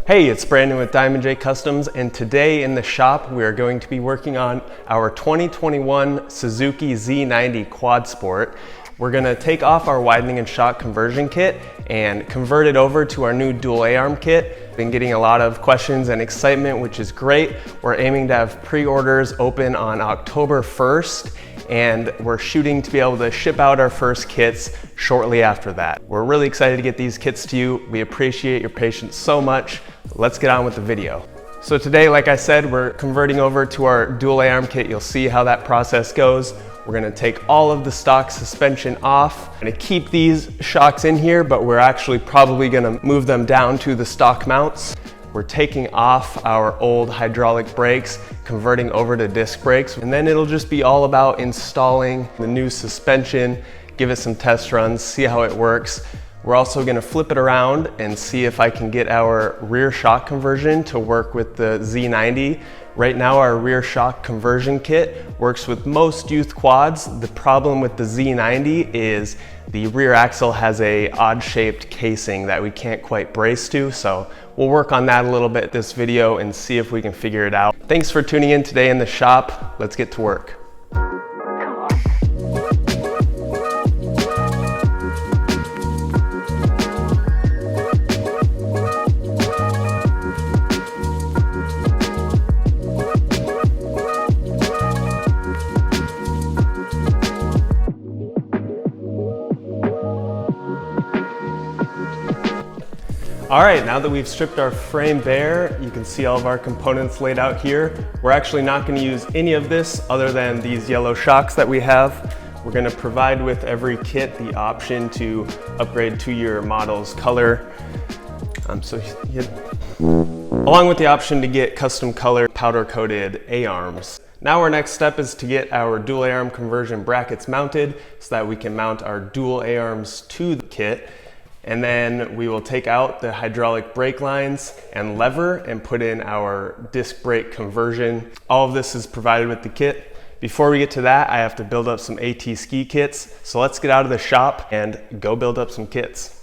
Hey, it's Brandon with J Customs, and today in the shop we are going to be working on our 2021 Suzuki Z90 QuadSport. We're going to take off our widening and shock conversion kit and convert it over to our new dual A-arm kit. Been getting a lot of questions and excitement, which is great. We're aiming to have pre-orders open on October 1st, and we're shooting to be able to ship out our first kits shortly after that. We're really excited to get these kits to you. We appreciate your patience so much. Let's get on with the video. So today, like I said, we're converting over to our dual A-arm kit. You'll see how that process goes. We're gonna take all of the stock suspension off. I'm gonna keep these shocks in here, but we're actually probably gonna move them down to the stock mounts. We're taking off our old hydraulic brakes, converting over to disc brakes, and then it'll just be all about installing the new suspension, give it some test runs, see how it works. We're also gonna flip it around and see if I can get our rear shock conversion to work with the Z90. Right now, our rear shock conversion kit works with most youth quads. The problem with the Z90 is the rear axle has a odd-shaped casing that we can't quite brace to, so we'll work on that a little bit this video and see if we can figure it out. Thanks for tuning in today in the shop. Let's get to work. All right, now that we've stripped our frame bare, you can see all of our components laid out here. We're actually not going to use any of this other than these yellow shocks that we have. We're going to provide with every kit the option to upgrade to your model's color. Along with the option to get custom color powder coated A-arms. Now our next step is to get our dual A-arm conversion brackets mounted so that we can mount our dual A-arms to the kit. And then we will take out the hydraulic brake lines and lever and put in our disc brake conversion. All of this is provided with the kit. Before we get to that, I have to build up some ATSki kits. So let's get out of the shop and go build up some kits.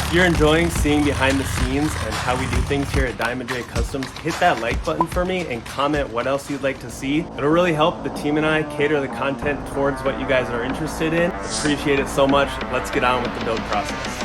If you're enjoying seeing behind the scenes and how we do things here at J Customs, hit that like button for me and comment what else you'd like to see. It'll really help the team and I cater the content towards what you guys are interested in. Appreciate it so much. Let's get on with the build process.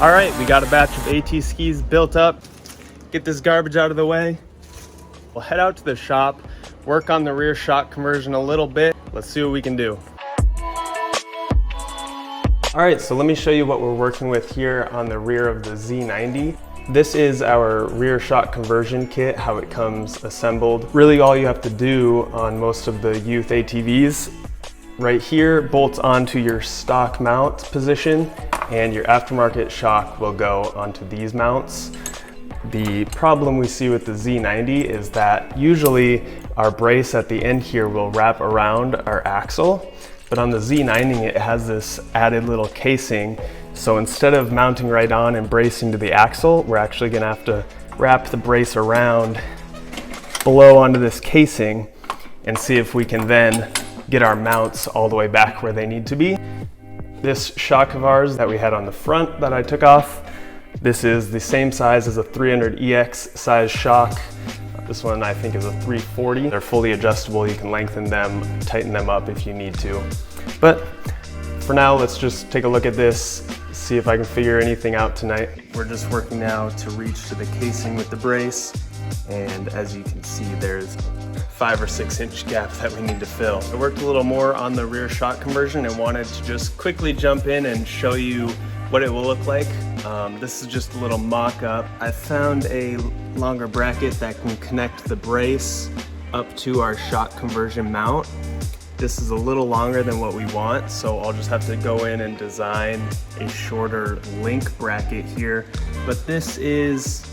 All right, we got a batch of ATSkis built up. Get this garbage out of the way. We'll head out to the shop, work on the rear shock conversion a little bit. Let's see what we can do. All right, so let me show you what we're working with here on the rear of the Z90. This is our rear shock conversion kit, how it comes assembled. Really all you have to do on most of the youth ATVs, right here bolts onto your stock mount position, and your aftermarket shock will go onto these mounts. The problem we see with the Z90 is that usually our brace at the end here will wrap around our axle, but on the Z90 it has this added little casing. So instead of mounting right on and bracing to the axle, we're actually gonna have to wrap the brace around below onto this casing and see if we can then get our mounts all the way back where they need to be. This shock of ours that we had on the front that I took off, this is the same size as a 300EX size shock. This one I think is a 340. They're fully adjustable. You can lengthen them, tighten them up if you need to. But for now, let's just take a look at this, see if I can figure anything out tonight. We're just working now to reach to the casing with the brace. And as you can see, there's 5 or 6 inch gap that we need to fill. I worked a little more on the rear shock conversion and wanted to just quickly jump in and show you what it will look like This is just a little mock-up. I found a longer bracket that can connect the brace up to our shock conversion mount. This is a little longer than what we want, so I'll just have to go in and design a shorter link bracket here. But this is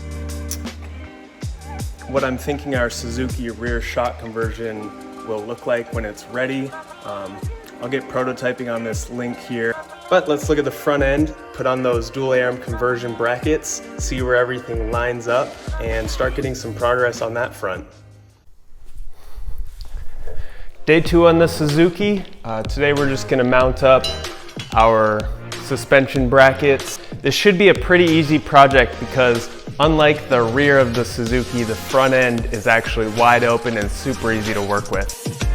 what I'm thinking our Suzuki rear shock conversion will look like when it's ready. I'll get prototyping on this link here. But let's look at the front end, put on those dual arm conversion brackets, see where everything lines up, and start getting some progress on that front. Day 2 on the Suzuki. Today we're just gonna mount up our suspension brackets. This should be a pretty easy project because unlike the rear of the Suzuki, the front end is actually wide open and super easy to work with.